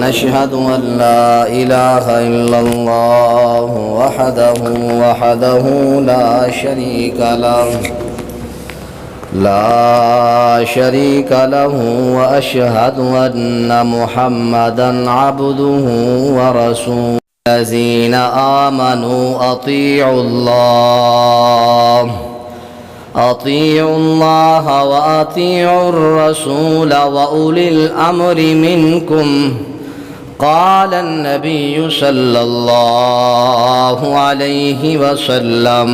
ونشهد أن لا إله إلا الله وحده لا شريك له وأشهد أن محمدا عبده ورسوله الذين آمنوا أطيعوا الله وأطيعوا الرسول وأولي الأمر منكم. قال النبي صلى الله عليه وسلم: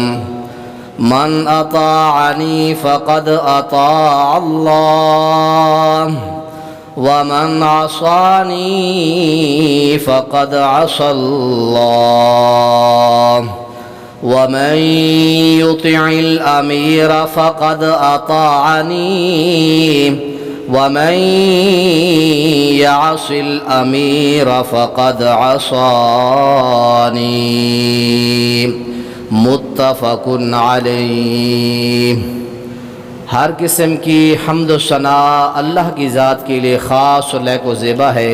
من أطاعني فقد أطاع الله ومن عصاني فقد عصى الله ومن يطع الأمير فقد أطاعني ومن يعص الأمير فقد عصاني. متفق علیہ. ہر قسم کی حمد و ثنا اللہ کی ذات کے لیے خاص اور لائق و زیبا ہے.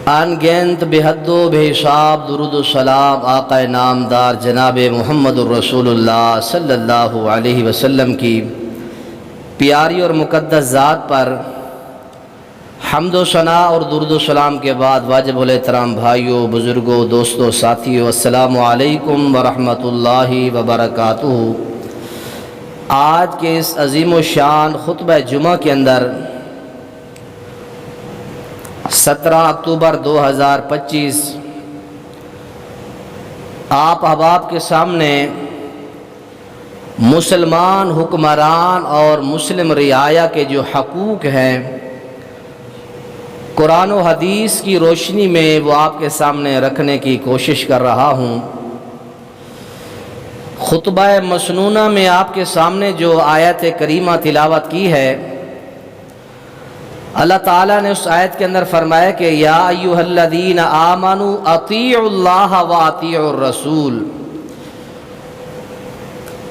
ان گنت بے حد و بے حساب درود و سلام آقا نامدار جناب محمد الرسول اللہ صلی اللہ علیہ وسلم کی پیاری اور مقدس ذات پر حمد و ثنا اور درود و سلام کے بعد واجب الاحترام بھائیوں، بزرگوں، دوستوں، ساتھیوں، السلام علیکم ورحمۃ اللہ وبرکاتہ. آج کے اس عظیم و شان خطبہ جمعہ کے اندر 17 اکتوبر 2025 آپ احباب کے سامنے مسلمان حکمران اور مسلم رعایا کے جو حقوق ہیں قرآن و حدیث کی روشنی میں وہ آپ کے سامنے رکھنے کی کوشش کر رہا ہوں. خطبہ مسنونہ میں آپ کے سامنے جو آیت کریمہ تلاوت کی ہے، اللہ تعالیٰ نے اس آیت کے اندر فرمایا کہ یا ایھا الذین آمنوا اطیعوا اللہ واطیعوا الرسول.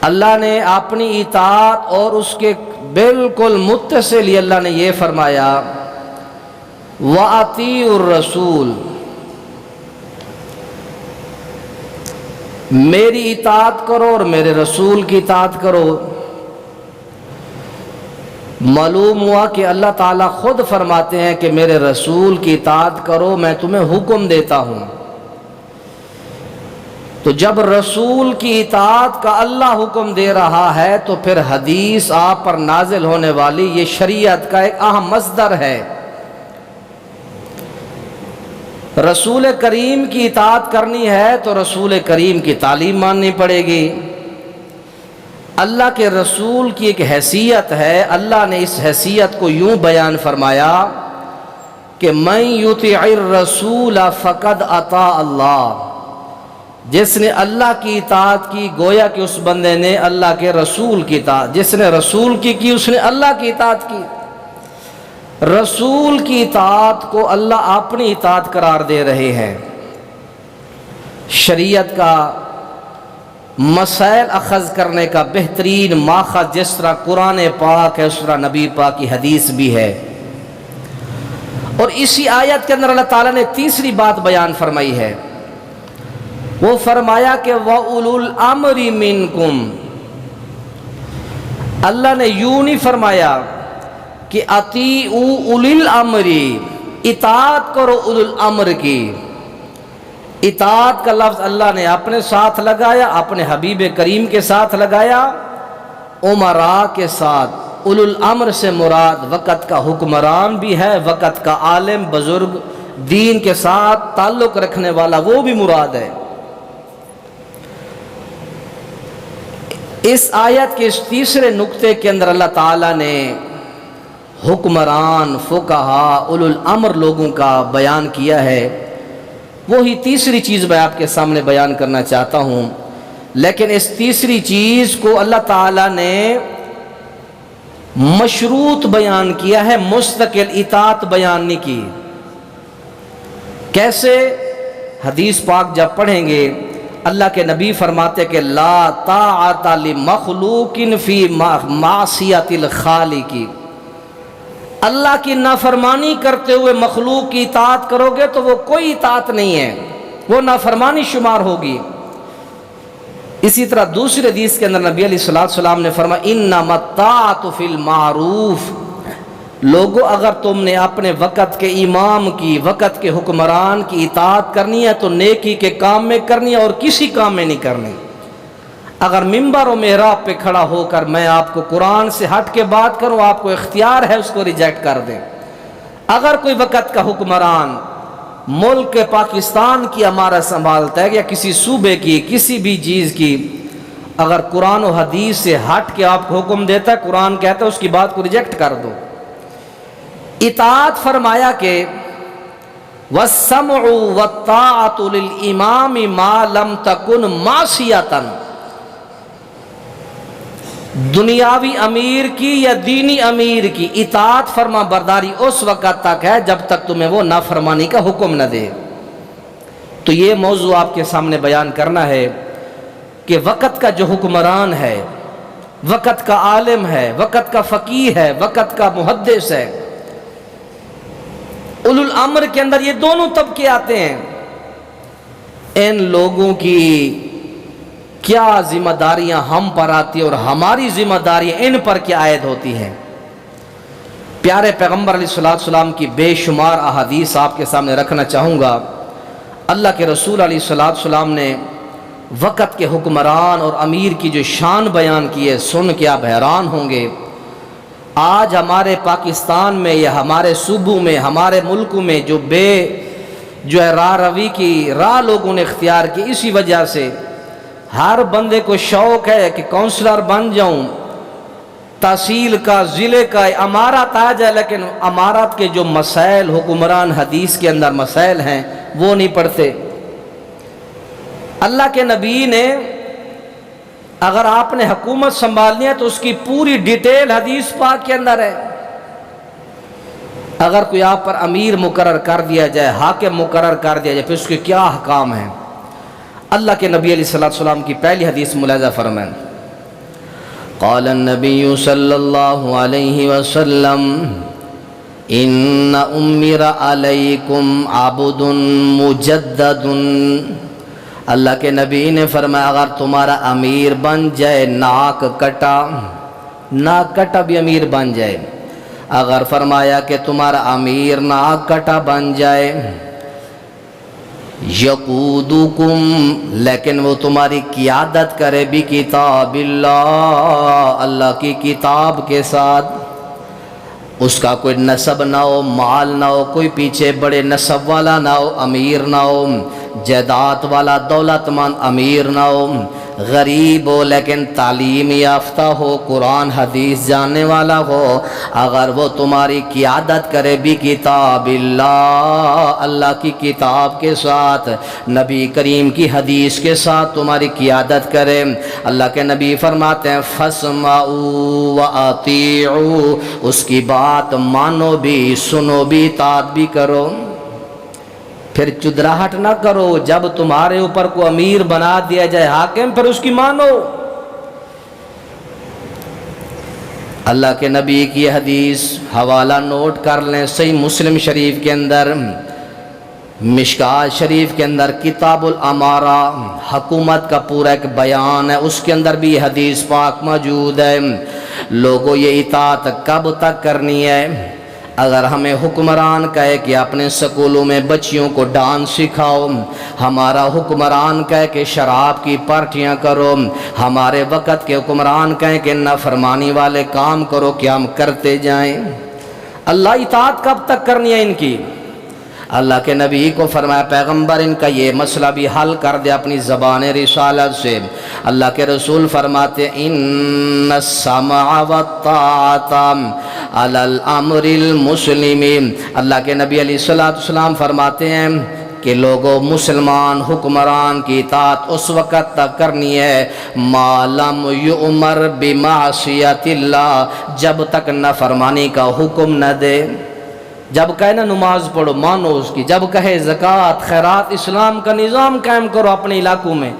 اللہ نے اپنی اطاعت اور اس کے بالکل متصل ہی اللہ نے یہ فرمایا وَأَطِيعُوا الرَّسُولَ، میری اطاعت کرو اور میرے رسول کی اطاعت کرو. معلوم ہوا کہ اللہ تعالیٰ خود فرماتے ہیں کہ میرے رسول کی اطاعت کرو، میں تمہیں حکم دیتا ہوں. تو جب رسول کی اطاعت کا اللہ حکم دے رہا ہے تو پھر حدیث آپ پر نازل ہونے والی یہ شریعت کا ایک اہم مصدر ہے. رسول کریم کی اطاعت کرنی ہے تو رسول کریم کی تعلیم ماننی پڑے گی. اللہ کے رسول کی ایک حیثیت ہے، اللہ نے اس حیثیت کو یوں بیان فرمایا کہ من یطع الرسول فقد اطاع اللہ. جس نے اللہ کی اطاعت کی گویا کہ اس بندے نے اللہ کے رسول کی اطاعت، جس نے رسول کی اس نے اللہ کی اطاعت کی. رسول کی اطاعت کو اللہ اپنی اطاعت قرار دے رہے ہیں. شریعت کا مسائل اخذ کرنے کا بہترین ماخذ جس طرح قرآن پاک ہے اس طرح نبی پاک کی حدیث بھی ہے. اور اسی آیت کے اندر اللہ تعالیٰ نے تیسری بات بیان فرمائی ہے، وہ فرمایا کہ وَأُولُو الْأَمْرِ مِنْكُمْ. اللہ نے یوں نہیں فرمایا کہ اطیعوا اولی الامر، اطاعت کرو اولی الامر کی. اطاعت کا لفظ اللہ نے اپنے ساتھ لگایا، اپنے حبیب کریم کے ساتھ لگایا، امراء کے ساتھ. اولی الامر سے مراد وقت کا حکمران بھی ہے، وقت کا عالم بزرگ دین کے ساتھ تعلق رکھنے والا وہ بھی مراد ہے. اس آیت کے اس تیسرے نقطے کے اندر اللہ تعالیٰ نے حکمران، فقہا، اولو الامر لوگوں کا بیان کیا ہے. وہی تیسری چیز میں آپ کے سامنے بیان کرنا چاہتا ہوں، لیکن اس تیسری چیز کو اللہ تعالیٰ نے مشروط بیان کیا ہے، مستقل اطاعت بیان نہیں کی. کیسے؟ حدیث پاک جب پڑھیں گے اللہ کے نبی فرماتے کہ لا طاعت لمخلوق فی معصیت الخالق. اللہ کی نافرمانی کرتے ہوئے مخلوق کی اطاعت کرو گے تو وہ کوئی اطاعت نہیں ہے، وہ نافرمانی شمار ہوگی۔ اسی طرح دوسری حدیث کے اندر نبی علیہ السلام نے فرمایا انما الطاعۃ فی المعروف، لوگو اگر تم نے اپنے وقت کے امام کی، وقت کے حکمران کی اطاعت کرنی ہے تو نیکی کے کام میں کرنی ہے اور کسی کام میں نہیں کرنی۔ اگر ممبر و محراب پہ کھڑا ہو کر میں آپ کو قرآن سے ہٹ کے بات کروں، آپ کو اختیار ہے اس کو ریجیکٹ کر دیں۔ اگر کوئی وقت کا حکمران ملک پاکستان کی امارت سنبھالتا ہے یا کسی صوبے کی، کسی بھی چیز کی، اگر قرآن و حدیث سے ہٹ کے آپ کو حکم دیتا ہے، قرآن کہتا ہے اس کی بات کو ریجیکٹ کر دو۔ اطاعت فرمایا کہ وَالسَّمْعُ وَالطَّاعَةُ لِلْإِمَامِ مَا لَمْ تَكُنْ مَعْصِيَةً، دنیاوی امیر کی یا دینی امیر کی اطاعت فرما برداری اس وقت تک ہے جب تک تمہیں وہ نافرمانی کا حکم نہ دے۔ تو یہ موضوع آپ کے سامنے بیان کرنا ہے کہ وقت کا جو حکمران ہے، وقت کا عالم ہے، وقت کا فقیہ ہے، وقت کا محدث ہے، اولو الامر کے اندر یہ دونوں طبقے آتے ہیں، ان لوگوں کی کیا ذمہ داریاں ہم پر آتی ہیں اور ہماری ذمہ داریاں ان پر کیا عائد ہوتی ہیں۔ پیارے پیغمبر علیہ السلام کی بے شمار احادیث آپ کے سامنے رکھنا چاہوں گا۔ اللہ کے رسول علیہ السلام نے وقت کے حکمران اور امیر کی جو شان بیان کی ہے، سن کے آپ حیران ہوں گے۔ آج ہمارے پاکستان میں یا ہمارے صوبوں میں، ہمارے ملکوں میں جو ہے راہ روی کی راہ لوگوں نے اختیار کی، اسی وجہ سے ہر بندے کو شوق ہے کہ کونسلر بن جاؤں، تحصیل کا، ضلع کا، امارات آ جائے، لیکن امارات کے جو مسائل حکمران حدیث کے اندر مسائل ہیں وہ نہیں پڑھتے۔ اللہ کے نبی نے اگر آپ نے حکومت سنبھالنی ہے تو اس کی پوری ڈیٹیل حدیث پاک کے اندر ہے۔ اگر کوئی آپ پر امیر مقرر کر دیا جائے، حاکم مقرر کر دیا جائے، پھر اس کے کیا احکام ہیں۔ اللہ کے نبی علیہ السلام کی پہلی حدیث ملاحظہ فرمائیں۔ قال النبی صلی اللہ علیہ وسلم ان امر علیکم عبد مجدد، اللہ کے نبی نے فرمایا اگر تمہارا امیر بن جائے ناک کٹا بھی امیر بن جائے، اگر فرمایا کہ تمہارا امیر ناک کٹا بن جائے، یقودکم، لیکن وہ تمہاری قیادت کرے بھی کتاب اللہ، اللہ کی کتاب کے ساتھ، اس کا کوئی نسب نہ ہو، مال نہ ہو، کوئی پیچھے بڑے نسب والا نہ ہو، امیر نہ ہو، جائیداد والا دولت مند امیر نہ ہو، غریب ہو لیکن تعلیم یافتہ ہو، قرآن حدیث جاننے والا ہو، اگر وہ تمہاری قیادت کرے بھی کتاب اللہ، اللہ کی کتاب کے ساتھ، نبی کریم کی حدیث کے ساتھ تمہاری قیادت کرے، اللہ کے نبی فرماتے ہیں فَاسْمَعُوا وَأَطِيعُوا، اس کی بات مانو بھی، سنو بھی، اطاعت بھی کرو۔ پھر چدراہٹ نہ کرو، جب تمہارے اوپر کو امیر بنا دیا جائے حاکم، پھر اس کی مانو۔ اللہ کے نبی کی حدیث حوالہ نوٹ کر لیں، صحیح مسلم شریف کے اندر، مشکات شریف کے اندر کتاب الامارہ، حکومت کا پورا ایک بیان ہے، اس کے اندر بھی حدیث پاک موجود ہے۔ لوگوں یہ اطاعت کب تک کرنی ہے؟ اگر ہمیں حکمران کہے کہ اپنے سکولوں میں بچیوں کو ڈانس سکھاؤ، ہمارا حکمران کہے کہ شراب کی پارٹیاں کرو، ہمارے وقت کے حکمران کہیں کہ نافرمانی والے کام کرو، کیا ہم کرتے جائیں؟ اللہ اطاعت کب تک کرنی ہے ان کی؟ اللہ کے نبی کو فرمایا پیغمبر ان کا یہ مسئلہ بھی حل کر دے اپنی زبان رسالت سے۔ اللہ کے رسول فرماتے ان السمع والطاعۃ علی الامر المسلم، اللہ کے نبی علیہ السلام فرماتے ہیں کہ لوگوں مسلمان حکمران کی اطاعت اس وقت تک کرنی ہے ما لم یؤمر بمعصیت اللہ، جب تک نافرمانی کا حکم نہ دے۔ جب کہے نا نماز پڑھو مانو اس کی، جب کہے زکوٰۃ خیرات اسلام کا نظام قائم کرو اپنے علاقوں میں،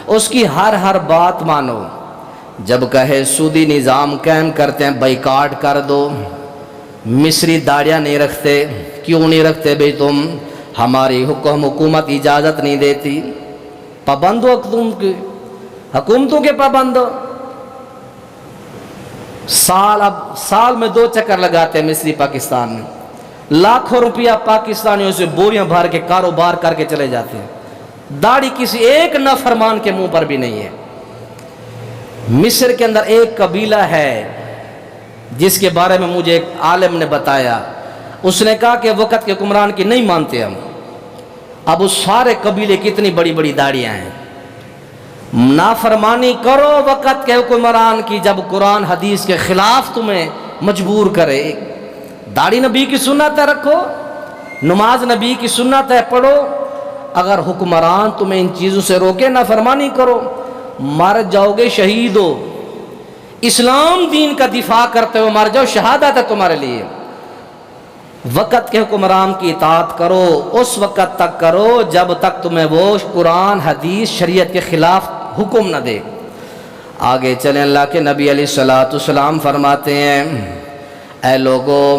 اس کی ہر بات مانو۔ جب کہے سودی نظام قائم کرتے ہیں بائیکاٹ کر دو، مصری داڑیاں نہیں رکھتے. کیوں نہیں رکھتے بھئی تم؟ ہماری حکومت اجازت نہیں دیتی. پابند ہو حکومتوں کے پابند ہو. سال میں 2 چکر لگاتے ہیں مصری پاکستان میں. لاکھوں روپیہ پاکستانیوں سے بوریاں بھر کے کاروبار کر کے چلے جاتے ہیں. داڑھی کسی ایک نافرمان کے منہ پر بھی نہیں ہے. مصر کے اندر ایک قبیلہ ہے جس کے بارے میں مجھے ایک عالم نے بتایا. اس نے کہا کہ وقت کے حکمران کی نہیں مانتے ہم. اب اس سارے قبیلے کی اتنی بڑی بڑی داڑیاں ہیں. نافرمانی کرو وقت کے حکمران کی جب قرآن حدیث کے خلاف تمہیں مجبور کرے. داڑھی نبی کی سنت ہے رکھو, نماز نبی کی سنت ہے پڑھو. اگر حکمران تمہیں ان چیزوں سے روکے نافرمانی کرو. مر جاؤ گے شہید ہو. اسلام دین کا دفاع کرتے ہو مر جاؤ, شہادت ہے تمہارے لیے. وقت کے حکمران کی اطاعت کرو, اس وقت تک کرو جب تک تمہیں وہ قرآن حدیث شریعت کے خلاف حکم نہ دے. آگے چلیں. اللہ کے نبی علیہ السلام فرماتے ہیں اے لوگوں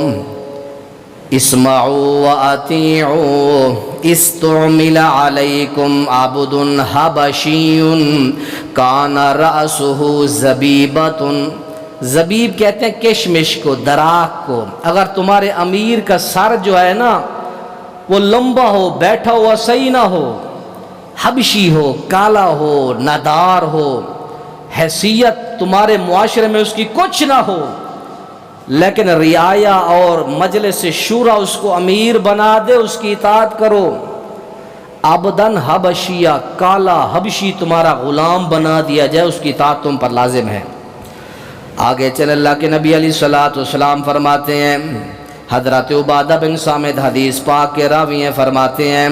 اسمعوا واطیعوا استعمل علیکم عبد حبشی کان رأسہ زبیبۃ. زبیب کہتے ہیں کشمش کو, دراخت کو. اگر تمہارے امیر کا سر جو ہے نا وہ لمبا ہو, بیٹھا ہوا صحیح نہ ہو, حبشی ہو, کالا ہو, نادار ہو, حیثیت تمہارے معاشرے میں اس کی کچھ نہ ہو, لیکن رعایا اور مجلس شورا اس کو امیر بنا دے, اس کی اطاعت کرو. عبدن حبشیہ, کالا حبشی تمہارا غلام بنا دیا جائے, اس کی اطاعت تم پر لازم ہے. آگے چل. اللہ کے نبی علیہ السلام فرماتے ہیں, حضرت عبادہ بن صامت حدیث پاک کے راوی ہیں, فرماتے ہیں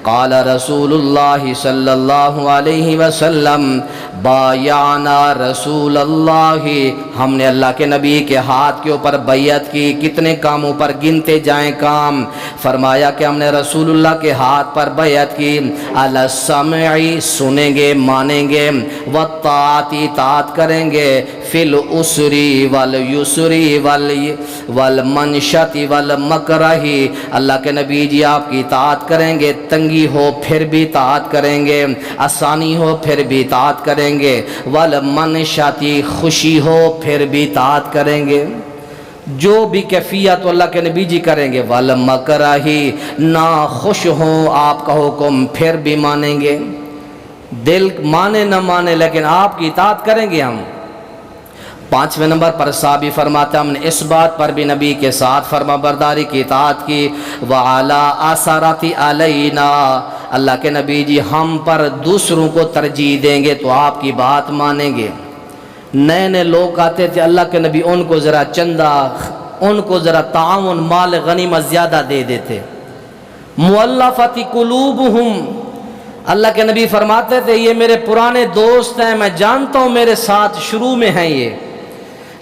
قال رسول اللہ صلی اللہ علیہ وسلم بایعنا رسول اللہ, ہم نے اللہ کے نبی کے ہاتھ کے اوپر بیعت کی. کتنے کاموں پر گنتے جائیں کام؟ فرمایا کہ ہم نے رسول اللہ کے ہاتھ پر بیعت کی. علی السمع, سنیں گے مانیں گے, والطاعت, اطاعت کریں گے, فی العسر والیسر والمنشط والمکرہ, اللہ کے نبی جی آپ کی اطاعت کریں گے, تنگی ہو پھر بھی اطاعت کریں گے, آسانی ہو پھر بھی اطاعت کریں گے, والمنشط, خوشی ہو پھر بھی اطاعت کریں گے. جو بھی کیفیت اللہ کے نبی جی کریں گے. والمکرہ, نہ خوش ہوں آپ کا حکم پھر بھی مانیں گے. دل مانے نہ مانے لیکن آپ کی اطاعت کریں گے ہم. 5ویں نمبر پر صحابی فرماتے ہم نے اس بات پر بھی نبی کے ساتھ فرما برداری کی اطاعت کی. وعلی اثرات علینا, اللہ کے نبی جی ہم پر دوسروں کو ترجیح دیں گے تو آپ کی بات مانیں گے. نئے نئے لوگ آتے تھے, اللہ کے نبی ان کو ذرا چندہ, ان کو ذرا تعاون مال غنیمت زیادہ دے دیتے. مؤلفۃ قلوبہم, اللہ کے نبی فرماتے تھے یہ میرے پرانے دوست ہیں, میں جانتا ہوں میرے ساتھ شروع میں ہیں یہ,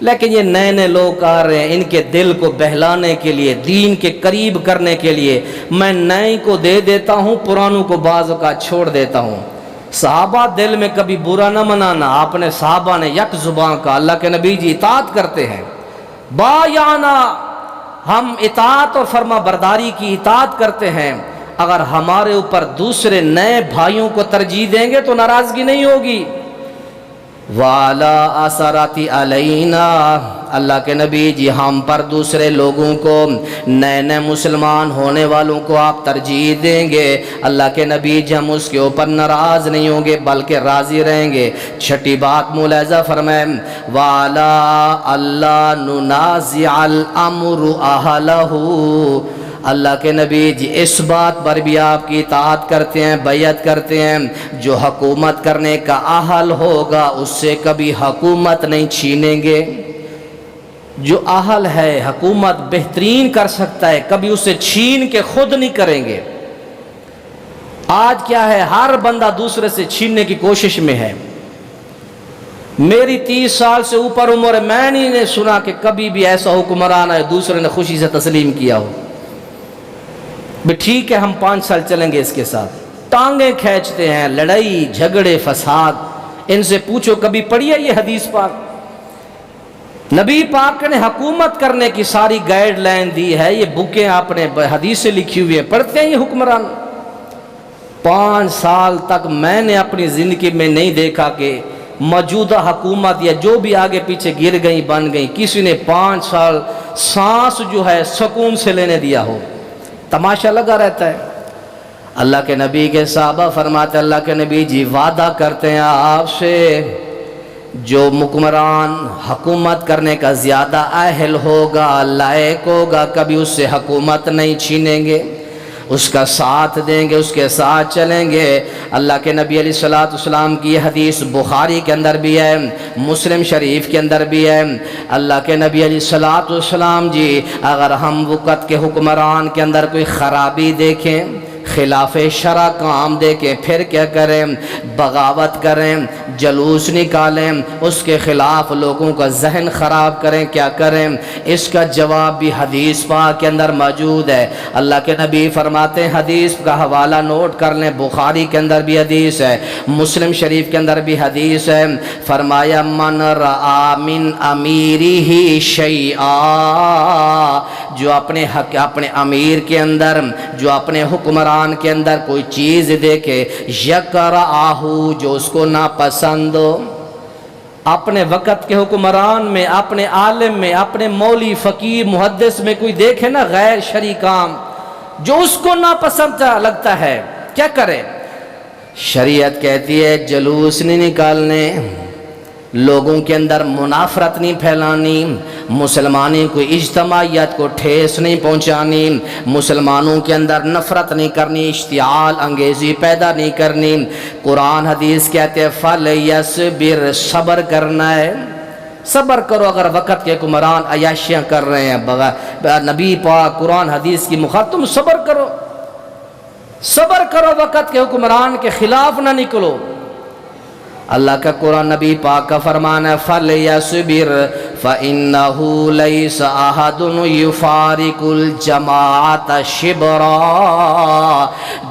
لیکن یہ نئے نئے لوگ آ رہے ہیں, ان کے دل کو بہلانے کے لیے, دین کے قریب کرنے کے لیے میں نئے کو دے دیتا ہوں, پرانوں کو بعض اوقات چھوڑ دیتا ہوں. صحابہ دل میں کبھی برا نہ منانا, آپ نے صحابہ نے یک زبان کا, اللہ کے نبی جی اطاعت کرتے ہیں. بایعنا, ہم اطاعت اور فرما برداری کی اطاعت کرتے ہیں. اگر ہمارے اوپر دوسرے نئے بھائیوں کو ترجیح دیں گے تو ناراضگی نہیں ہوگی. وعلی اثرات علینا, اللہ کے نبی جی ہم پر دوسرے لوگوں کو, نئے نئے مسلمان ہونے والوں کو آپ ترجیح دیں گے. اللہ کے نبی جی ہم اس کے اوپر ناراض نہیں ہوں گے بلکہ راضی رہیں گے. 6ٹھی بات ملاحظہ فرمائیں, وعلی اللہ ننازع الامر اہلہ, اللہ کے نبی جی اس بات پر بھی آپ کی اطاعت کرتے ہیں, بیعت کرتے ہیں, جو حکومت کرنے کا اہل ہوگا اس سے کبھی حکومت نہیں چھینیں گے. جو اہل ہے حکومت بہترین کر سکتا ہے, کبھی اسے چھین کے خود نہیں کریں گے. آج کیا ہے, ہر بندہ دوسرے سے چھیننے کی کوشش میں ہے. میری 30 سال سے اوپر عمر ہے, میں نہیں سنا کہ کبھی بھی ایسا حکمران ہے دوسرے نے خوشی سے تسلیم کیا ہو. بھی ٹھیک ہے ہم 5 سال چلیں گے اس کے ساتھ, ٹانگیں کھینچتے ہیں, لڑائی جھگڑے فساد. ان سے پوچھو کبھی پڑھی ہے یہ حدیث پاک؟ نبی پاک نے حکومت کرنے کی ساری گائیڈ لائن دی ہے، یہ بکیں آپ نے حدیث سے لکھی ہوئی ہیں، پڑھتے ہیں یہ حکمران۔ 5 سال تک میں نے اپنی زندگی میں نہیں دیکھا کہ موجودہ حکومت یا جو بھی آگے پیچھے گر گئی بن گئی، کسی نے 5 سال سانس جو ہے سکون سے لینے دیا ہو، تماشا لگا رہتا ہے۔ اللہ کے نبی کے صحابہ فرماتے اللہ کے نبی جی وعدہ کرتے ہیں آپ سے، جو حکمران حکومت کرنے کا زیادہ اہل ہوگا، لائق ہوگا، کبھی اس سے حکومت نہیں چھینیں گے، اس کا ساتھ دیں گے، اس کے ساتھ چلیں گے۔ اللہ کے نبی علیہ الصلوۃ والسلام کی یہ حدیث بخاری کے اندر بھی ہے، مسلم شریف کے اندر بھی ہے۔ اللہ کے نبی علیہ الصلوۃ والسلام جی اگر ہم وقت کے حکمران کے اندر کوئی خرابی دیکھیں، خلاف شرع کام دیکھیں، پھر کیا کریں؟ بغاوت کریں، جلوس نکالیں، اس کے خلاف لوگوں کا ذہن خراب کریں، کیا کریں؟ اس کا جواب بھی حدیث پاک کے اندر موجود ہے۔ اللہ کے نبی فرماتے ہیں، حدیث کا حوالہ نوٹ کر لیں، بخاری کے اندر بھی حدیث ہے، مسلم شریف کے اندر بھی حدیث ہے۔ فرمایا من رعا من امیرہ شیئا، جو اپنے امیر کے اندر، جو اپنے حکمران کے اندر کوئی چیز دیکھے، یکرہو، جو اس کو ناپسند ہو، اپنے وقت کے حکمران میں، اپنے عالم میں، اپنے مولوی فقیر محدث میں کوئی دیکھے نا غیر شرعی کام جو اس کو ناپسند لگتا ہے، کیا کرے؟ شریعت کہتی ہے جلوس نہیں نکالنے، لوگوں کے اندر منافرت نہیں پھیلانی، مسلمانوں کو اجتماعیت کو ٹھیس نہیں پہنچانی، مسلمانوں کے اندر نفرت نہیں کرنی، اشتعال انگیزی پیدا نہیں کرنی۔ قرآن حدیث کہتے ہیں فَلْيَصْبِرْ، صبر کرنا ہے، صبر کرو۔ اگر وقت کے حکمران عیاشیاں کر رہے ہیں، نبی پاک قرآن حدیث کی مخاطب، تم صبر کرو، صبر کرو، وقت کے حکمران کے خلاف نہ نکلو۔ اللہ کا قرآن نبی پاک کا فرمان ہے فَلْيَصْبِرْ فَإِنَّهُ لَيْسَ أَحَدٌ يُفَارِقُ الْجَمَاعَةَ شِبْرًا،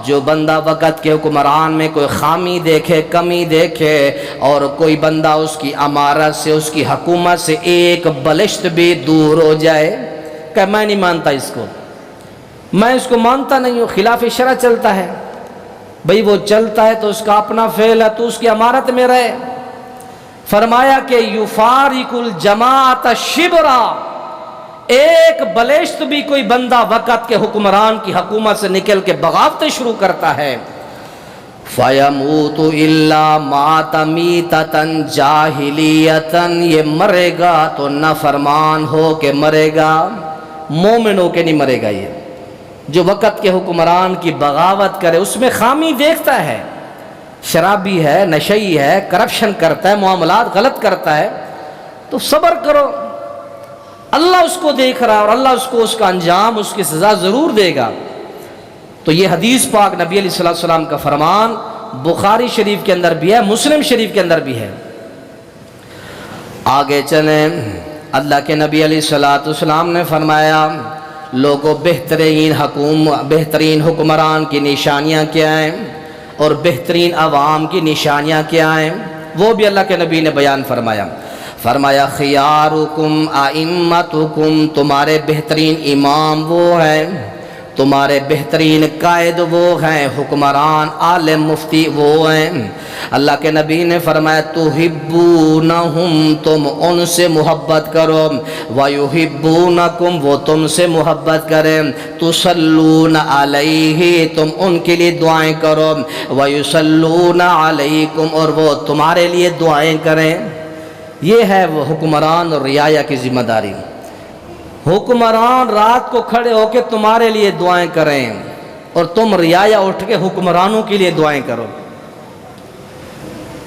جو بندہ وقت کے حکمران میں کوئی خامی دیکھے، کمی دیکھے، اور کوئی بندہ اس کی امارت سے، اس کی حکومت سے ایک بلشت بھی دور ہو جائے، کہ میں نہیں مانتا اس کو، میں اس کو مانتا نہیں ہوں، خلاف شرع چلتا ہے، بھئی وہ چلتا ہے تو اس کا اپنا فعل ہے، تو اس کی امارت میں رہے۔ فرمایا کہ یفارق الجماعت شبرا، ایک بلشت بھی کوئی بندہ وقت کے حکمران کی حکومت سے نکل کے بغاوتیں شروع کرتا ہے، فَيَمُوتُ إِلَّا مَاتَ مِيتَةً جَاهِلِيَّةً، یہ مرے گا تو نافرمان ہو کے مرے گا، مومن ہو کے نہیں مرے گا۔ یہ جو وقت کے حکمران کی بغاوت کرے، اس میں خامی دیکھتا ہے، شرابی ہے، نشئی ہے، کرپشن کرتا ہے، معاملات غلط کرتا ہے، تو صبر کرو، اللہ اس کو دیکھ رہا ہے اور اللہ اس کو اس کا انجام، اس کی سزا ضرور دے گا۔ تو یہ حدیث پاک نبی علیہ الصلوۃ والسلام کا فرمان بخاری شریف کے اندر بھی ہے، مسلم شریف کے اندر بھی ہے۔ آگے چلیں، اللہ کے نبی علیہ الصلوۃ والسلام نے فرمایا لوگوں بہترین حکمران کی نشانیاں کیا ہیں اور بہترین عوام کی نشانیاں کیا ہیں، وہ بھی اللہ کے نبی نے بیان فرمایا خیارکم ائمتکم، تمہارے بہترین امام وہ ہیں، تمہارے بہترین قائد وہ ہیں، حکمران عالم مفتی وہ ہیں۔ اللہ کے نبی نے فرمایا تحبونہم، تم ان سے محبت کرو، ویحبونکم، وہ تم سے محبت کریں، تصلون علیہ، تم ان کے لیے دعائیں کرو، ویصلون علیکم، اور وہ تمہارے لیے دعائیں کریں۔ یہ ہے وہ حکمران اور رعایا کی ذمہ داری۔ حکمران رات کو کھڑے ہو کے تمہارے لیے دعائیں کریں اور تم رعایا اٹھ کے حکمرانوں کے لیے دعائیں کرو۔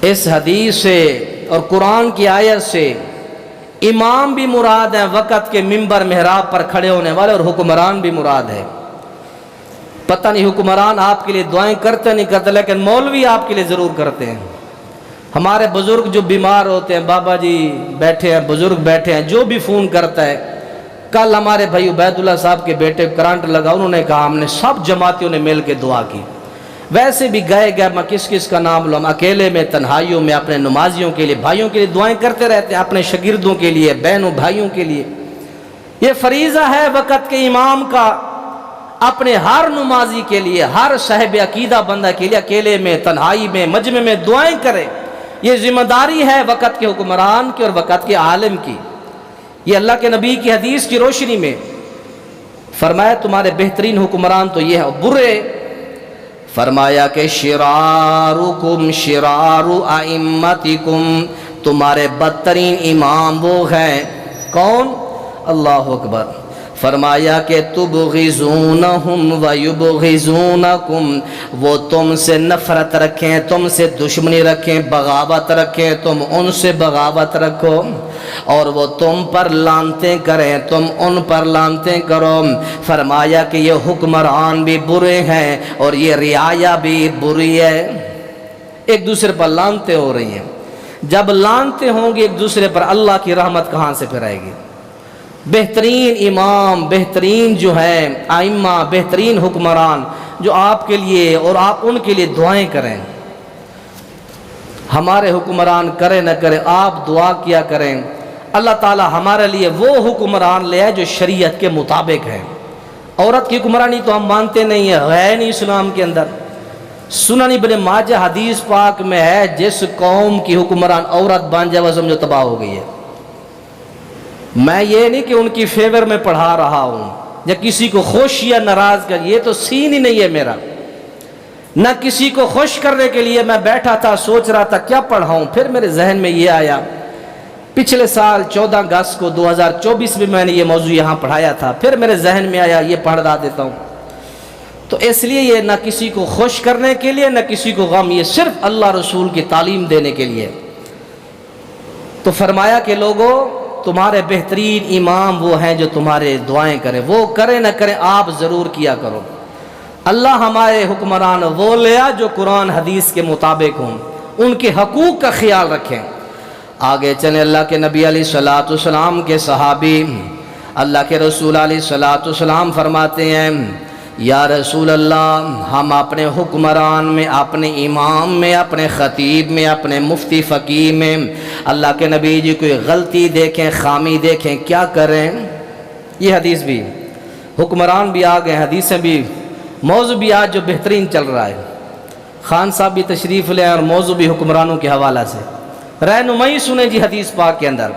اس حدیث سے اور قرآن کی آیت سے امام بھی مراد ہیں، وقت کے منبر محراب پر کھڑے ہونے والے، اور حکمران بھی مراد ہے۔ پتہ نہیں حکمران آپ کے لیے دعائیں کرتے نہیں کرتے، لیکن مولوی آپ کے لیے ضرور کرتے ہیں۔ ہمارے بزرگ جو بیمار ہوتے ہیں، بابا جی بیٹھے ہیں، بزرگ بیٹھے ہیں، جو بھی فون کرتا ہے، کل ہمارے بھائی عبید اللہ صاحب کے بیٹے کرنٹ لگا، انہوں نے کہا ہم نے سب جماعتیوں نے مل کے دعا کی، ویسے بھی گئے گئے میں کس کس کا نام لوں، ہم اکیلے میں تنہائیوں میں اپنے نمازیوں کے لیے بھائیوں کے لیے دعائیں کرتے رہتے ہیں، اپنے شاگردوں کے لیے بہنوں بھائیوں کے لیے۔ یہ فریضہ ہے وقت کے امام کا اپنے ہر نمازی کے لیے، ہر صاحب عقیدہ بندہ کے لیے اکیلے میں تنہائی میں مجمع میں دعائیں کرے۔ یہ ذمہ داری ہے وقت کے حکمران کی اور وقت کے عالم کی۔ یہ اللہ کے نبی کی حدیث کی روشنی میں فرمایا تمہارے بہترین حکمران تو یہ ہے، برے فرمایا کہ شرارکم شرار ائمتکم، تمہارے بدترین امام وہ ہیں کون؟ اللہ اکبر۔ فرمایا کہ تبغضونہم ویبغضونکم، وہ تم سے نفرت رکھیں، تم سے دشمنی رکھیں، بغاوت رکھیں، تم ان سے بغاوت رکھو، اور وہ تم پر لعنتیں کریں، تم ان پر لعنتیں کرو۔ فرمایا کہ یہ حکمران بھی برے ہیں اور یہ رعایا بھی بری ہے۔ ایک دوسرے پر لعنتیں ہو رہی ہیں، جب لعنتیں ہوں گی ایک دوسرے پر، اللہ کی رحمت کہاں سے پھر آئے گی؟ بہترین امام، بہترین جو ہیں ائمہ، بہترین حکمران جو آپ کے لیے اور آپ ان کے لیے دعائیں کریں۔ ہمارے حکمران کرے نہ کرے، آپ دعا کیا کریں اللہ تعالی ہمارے لیے وہ حکمران لے آئے جو شریعت کے مطابق ہے۔ عورت کی حکمرانی تو ہم مانتے نہیں ہیں، ہے نہیں اسلام کے اندر۔ سنن ابن ماجہ حدیث پاک میں ہے جس قوم کی حکمران عورت بن جائے وہ سمجھو تباہ ہو گئی ہے۔ میں یہ نہیں کہ ان کی فیور میں پڑھا رہا ہوں یا کسی کو خوش یا ناراض کر، یہ تو سین ہی نہیں ہے میرا۔ نہ کسی کو خوش کرنے کے لیے میں بیٹھا تھا سوچ رہا تھا کیا پڑھاؤں، پھر میرے ذہن میں یہ آیا، پچھلے سال 14 اگست کو 2024 میں نے یہ موضوع یہاں پڑھایا تھا، پھر میرے ذہن میں آیا یہ پڑھ دیتا ہوں۔ تو اس لیے یہ نہ کسی کو خوش کرنے کے لیے نہ کسی کو غم، یہ صرف اللہ رسول کی تعلیم دینے کے لیے۔ تو فرمایا کہ لوگوں تمہارے بہترین امام وہ ہیں جو تمہارے دعائیں کریں، وہ کریں نہ کریں آپ ضرور کیا کرو۔ اللہ ہمارے حکمران وہ لیا جو قرآن حدیث کے مطابق ہوں، ان کے حقوق کا خیال رکھیں۔ آگے چلیں، اللہ کے نبی علیہ الصلوۃ والسلام کے صحابی اللہ کے رسول علیہ الصلوۃ والسلام فرماتے ہیں یا رسول اللہ، ہم اپنے حکمران میں، اپنے امام میں، اپنے خطیب میں، اپنے مفتی فقیہ میں اللہ کے نبی جی کوئی غلطی دیکھیں، خامی دیکھیں، کیا کریں؟ یہ حدیث بھی، حکمران بھی آ گئے، حدیثیں بھی، موضوع بھی آج جو بہترین چل رہا ہے، خان صاحب بھی تشریف لیں اور موضوع بھی حکمرانوں کے حوالہ سے رہنمائی سنیں جی حدیث پاک کے اندر۔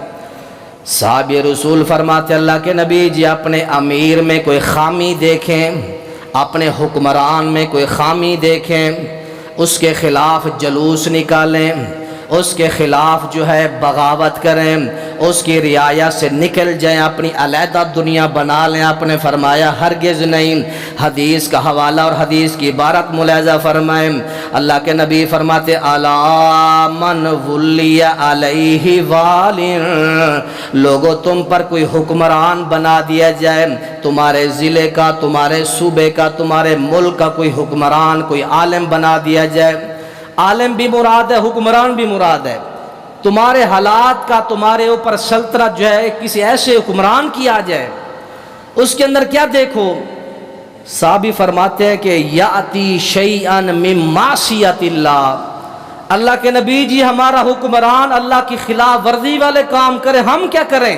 صحابہ رسول فرماتے اللہ کے نبی جی اپنے امیر میں کوئی خامی دیکھیں، اپنے حکمران میں کوئی خامی دیکھیں، اس کے خلاف جلوس نکالیں، اس کے خلاف جو ہے بغاوت کریں، اس کی رعایا سے نکل جائیں، اپنی علیحدہ دنیا بنا لیں۔ آپ نے فرمایا ہرگز نہیں۔ حدیث کا حوالہ اور حدیث کی عبارت ملاحظہ فرمائیں، اللہ کے نبی فرماتے الا من ولی علیہ وال، لوگوں تم پر کوئی حکمران بنا دیا جائے، تمہارے ضلع کا، تمہارے صوبے کا، تمہارے ملک کا کوئی حکمران، کوئی عالم بنا دیا جائے۔ عالم بھی مراد ہے، حکمران بھی مراد ہے۔ تمہارے حالات کا تمہارے اوپر سلطنت جو ہے کسی ایسے حکمران کی آ جائے، اس کے اندر کیا دیکھو؟ صحابی فرماتے ہیں کہ یاتی شیئا من معصیت اللہ، اللہ کے نبی جی ہمارا حکمران اللہ کی خلاف ورزی والے کام کرے، ہم کیا کریں؟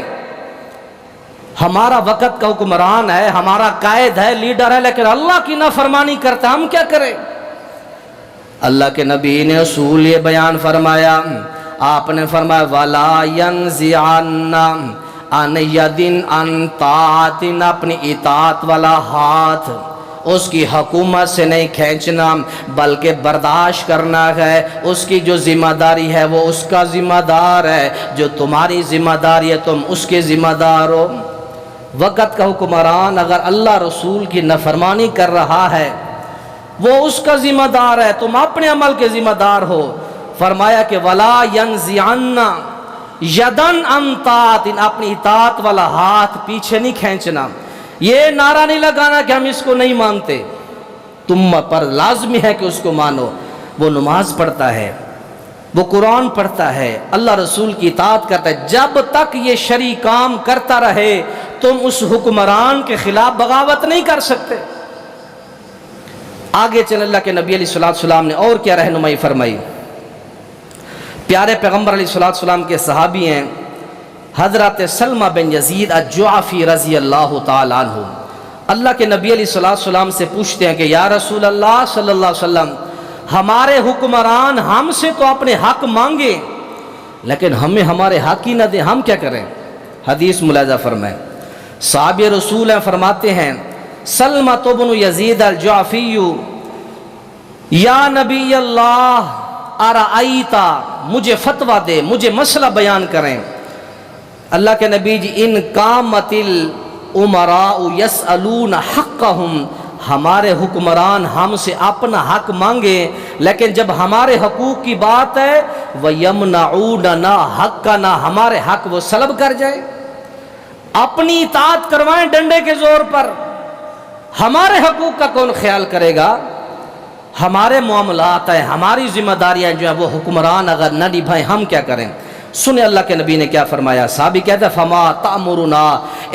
ہمارا وقت کا حکمران ہے، ہمارا قائد ہے، لیڈر ہے، لیکن اللہ کی نافرمانی کرتا، ہم کیا کریں؟ اللہ کے نبی نے اصول یہ بیان فرمایا، آپ نے فرمایا وَلَا يَنزِعَنَّ عَنْ يَدٍ عَنْ طَاعَةٍ، اپنی اطاعت والا ہاتھ اس کی حکومت سے نہیں کھینچنا بلکہ برداشت کرنا ہے۔ اس کی جو ذمہ داری ہے وہ اس کا ذمہ دار ہے، جو تمہاری ذمہ داری ہے تم اس کے ذمہ دار ہو۔ وقت کا حکمران اگر اللہ رسول کی نافرمانی کر رہا ہے وہ اس کا ذمہ دار ہے، تم اپنے عمل کے ذمہ دار ہو۔ فرمایا کہ وَلَا يَنزِعَنَّ يَدًا عَنْ طَاعَةٍ، اپنی اطاعت والا ہاتھ پیچھے نہیں کھینچنا۔ یہ نعرہ نہیں لگانا کہ ہم اس کو نہیں مانتے، تم پر لازمی ہے کہ اس کو مانو۔ وہ نماز پڑھتا ہے، وہ قرآن پڑھتا ہے، اللہ رسول کی اطاعت کرتا ہے، جب تک یہ شرعی کام کرتا رہے تم اس حکمران کے خلاف بغاوت نہیں کر سکتے۔ آگے چل اللہ کے نبی علیہ السلام نے اور کیا رہنمائی فرمائی. پیارے پیغمبر علیہ السلام کے صحابی ہیں حضرت سلمہ بن یزید الجعفی رضی اللہ تعالیٰ عنہ. اللہ کے نبی علیہ السلام سے پوچھتے ہیں کہ یا رسول اللہ صلی اللہ علیہ وسلم، ہمارے حکمران ہم سے تو اپنے حق مانگے لیکن ہمیں ہمارے حق ہی نہ دیں، ہم کیا کریں؟ حدیث ملاحظہ فرمائیں. صحابی رسول ہیں فرماتے ہیں سلمہ بن یزید الجعفی یا نبی اللہ ارائیتا، مجھے فتویٰ دے، مجھے مسئلہ بیان کریں. اللہ کے نبی جی ان قامت الامراء یسألون حقہم، ہمارے حکمران ہم سے اپنا حق مانگے لیکن جب ہمارے حقوق کی بات ہے وَيَمْنَعُونَنَا حَقَّنَا، ہمارے حق وہ سلب کر جائیں، اپنی اطاعت کروائیں ڈنڈے کے زور پر. ہمارے حقوق کا کون خیال کرے گا؟ ہمارے معاملات ہیں، ہماری ذمہ داریاں جو ہیں وہ حکمران اگر نہ نبھائیں ہم کیا کریں؟ سنیں اللہ کے نبی نے کیا فرمایا. صحابی کہتے ہیں فما تأمرنا،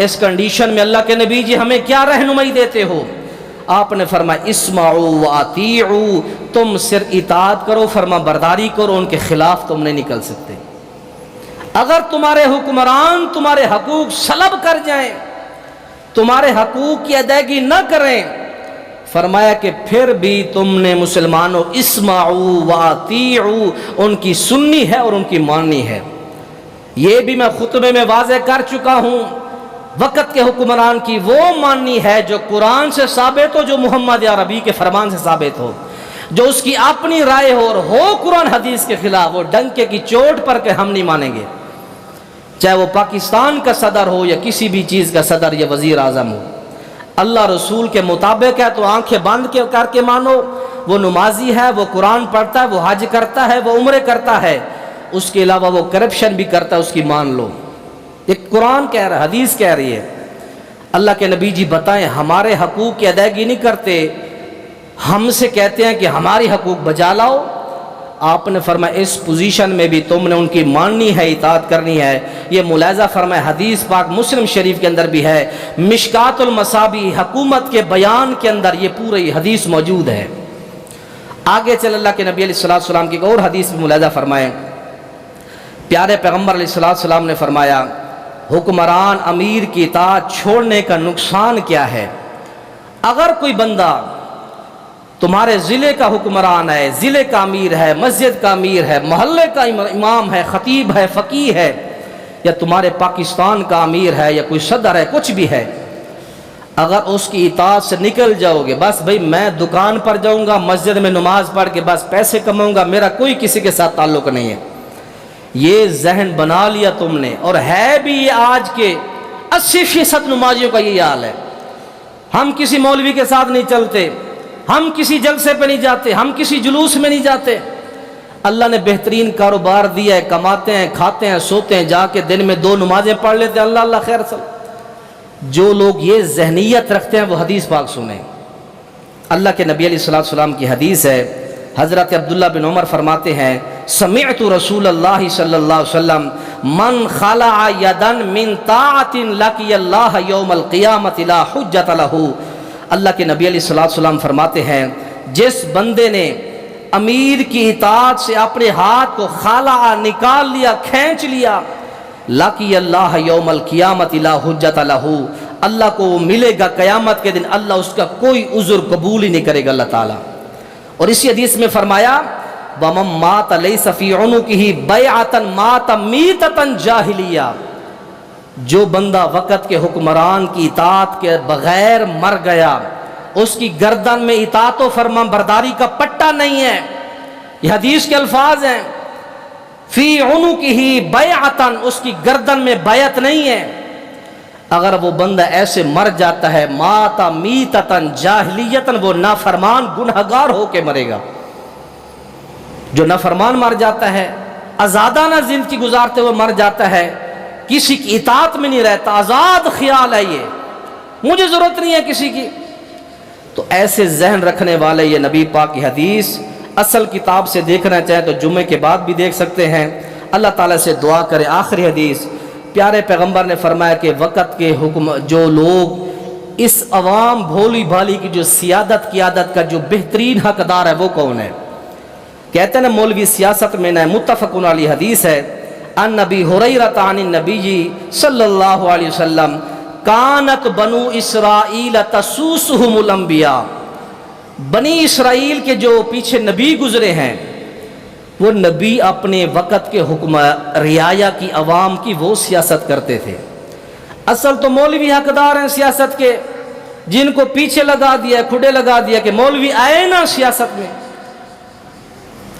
اس کنڈیشن میں اللہ کے نبی جی ہمیں کیا رہنمائی دیتے ہو؟ آپ نے فرمایا اسمعوا واطیعوا، تم صرف اطاعت کرو، فرما برداری کرو، ان کے خلاف تم نہیں نکل سکتے. اگر تمہارے حکمران تمہارے حقوق سلب کر جائیں، تمہارے حقوق کی ادائیگی نہ کریں، فرمایا کہ پھر بھی تم نے مسلمانوں اسمعوا واطیعوا، ان کی سننی ہے اور ان کی ماننی ہے. یہ بھی میں خطبے میں واضح کر چکا ہوں، وقت کے حکمران کی وہ ماننی ہے جو قرآن سے ثابت ہو، جو محمد عربی کے فرمان سے ثابت ہو، جو اس کی اپنی رائے ہو اور ہو قرآن حدیث کے خلاف، وہ ڈنکے کی چوٹ پر کہ ہم نہیں مانیں گے، چاہے وہ پاکستان کا صدر ہو یا کسی بھی چیز کا صدر یا وزیر اعظم ہو. اللہ رسول کے مطابق ہے تو آنکھیں بند کر کے مانو. وہ نمازی ہے، وہ قرآن پڑھتا ہے، وہ حج کرتا ہے، وہ عمرے کرتا ہے، اس کے علاوہ وہ کرپشن بھی کرتا ہے، اس کی مان لو. یہ قرآن کہہ رہا ہے، حدیث کہہ رہی ہے. اللہ کے نبی جی بتائیں ہمارے حقوق کی ادائیگی نہیں کرتے، ہم سے کہتے ہیں کہ ہماری حقوق بجا لاؤ. آپ نے فرمایا اس پوزیشن میں بھی تم نے ان کی ماننی ہے، اطاعت کرنی ہے. یہ ملاحظہ فرمائے حدیث پاک مسلم شریف کے اندر بھی ہے، مشکات المصابی حکومت کے بیان کے اندر یہ پوری حدیث موجود ہے. آگے چل اللہ کے نبی علیہ السلام کی اور حدیث میں ملاحظہ فرمائیں. پیارے پیغمبر علیہ السلام نے فرمایا حکمران امیر کی اطاعت چھوڑنے کا نقصان کیا ہے؟ اگر کوئی بندہ تمہارے ضلع کا حکمران ہے، ضلع کا امیر ہے، مسجد کا امیر ہے، محلے کا امام ہے، خطیب ہے، فقیہ ہے، یا تمہارے پاکستان کا امیر ہے یا کوئی صدر ہے، کچھ بھی ہے، اگر اس کی اطاعت سے نکل جاؤ گے، بس بھئی میں دکان پر جاؤں گا، مسجد میں نماز پڑھ کے بس پیسے کماؤں گا، میرا کوئی کسی کے ساتھ تعلق نہیں ہے، یہ ذہن بنا لیا تم نے. اور ہے بھی یہ آج کے 80% نمازیوں کا یہ حال ہے. ہم کسی مولوی کے ساتھ نہیں چلتے، ہم کسی جلسے پہ نہیں جاتے، ہم کسی جلوس میں نہیں جاتے. اللہ نے بہترین کاروبار دیا ہے، کماتے ہیں، کھاتے ہیں، سوتے ہیں، جا کے دن میں 2 نمازیں پڑھ لیتے ہیں، اللہ اللہ خیر سب. جو لوگ یہ ذہنیت رکھتے ہیں وہ حدیث پاک سنیں. اللہ کے نبی علیہ السلام کی حدیث ہے، حضرت عبداللہ بن عمر فرماتے ہیں سمعت رسول اللہ صلی اللہ علیہ وسلم من خلع یدن من طاعت لقی اللہ یوم القیامت لا حجت لہ. اللہ کے نبی علیہ السلام فرماتے ہیں جس بندے نے امیر کی اطاعت سے اپنے ہاتھ کو خلع نکال لیا، کھینچ لیا، لقی اللہ یوم القیامت لا حجت لہ، اللہ کو وہ ملے گا قیامت کے دن، اللہ اس کا کوئی عذر قبول ہی نہیں کرے گا اللہ تعالیٰ. اور اسی حدیث میں فرمایا وَمَن مَاتَ لَيْسَ فِي عُنُقِهِ بَيْعَةً مَاتَ مِيتَةً جَاهِلِيَّةً، جو بندہ وقت کے حکمران کی اطاعت کے بغیر مر گیا، اس کی گردن میں اطاعت و فرما برداری کا پٹا نہیں ہے. یہ حدیث کے الفاظ ہیں، فی عنقہ بیعتن، اس کی گردن میں بیعت نہیں ہے. اگر وہ بندہ ایسے مر جاتا ہے مات میتتن جاہلیتن، وہ نافرمان گنہگار ہو کے مرے گا. جو نافرمان مر جاتا ہے، آزادانہ زندگی گزارتے ہوئے مر جاتا ہے، کسی کی اطاعت میں نہیں رہتا، آزاد خیال ہے یہ، مجھے ضرورت نہیں ہے کسی کی، تو ایسے ذہن رکھنے والے یہ نبی پاک کی حدیث اصل کتاب سے دیکھنا چاہیں تو جمعے کے بعد بھی دیکھ سکتے ہیں. اللہ تعالیٰ سے دعا کرے. آخری حدیث پیارے پیغمبر نے فرمایا کہ وقت کے حکم جو لوگ اس عوام بھولی بھالی کی جو سیادت قیادت کا جو بہترین حقدار ہے وہ کون ہے؟ کہتے ہیں مولوی سیاست میں نہ متفق علیہ حدیث ہے ان نبی ہریرہ عن النبی صلی اللہ علیہ وسلم کانت بنو اسرائیل تسوسہم الانبیاء، بنی اسرائیل کے جو پیچھے نبی گزرے ہیں وہ نبی اپنے وقت کے حکم رعایا کی عوام کی وہ سیاست کرتے تھے۔ اصل تو مولوی حقدار ہیں سیاست کے، جن کو پیچھے لگا دیا، کھڑے لگا دیا کہ مولوی آئے نا سیاست میں۔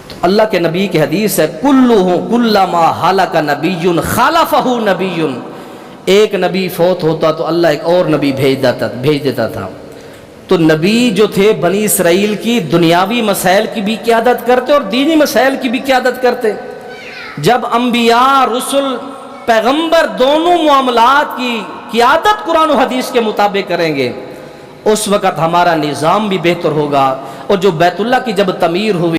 تو اللہ کے نبی کی حدیث ہے کلما ہلک نبی خلفہ نبی، ایک نبی فوت ہوتا تو اللہ ایک اور نبی بھیج دیتا تھا۔ تو نبی جو تھے بنی اسرائیل کی دنیاوی مسائل کی بھی قیادت کرتے اور دینی مسائل کی بھی قیادت کرتے۔ جب انبیاء رسل پیغمبر دونوں معاملات کی قیادت قرآن و حدیث کے مطابق کریں گے اس وقت ہمارا نظام بھی بہتر ہوگا، اور جو بیت اللہ کی جب تعمیر ہوئی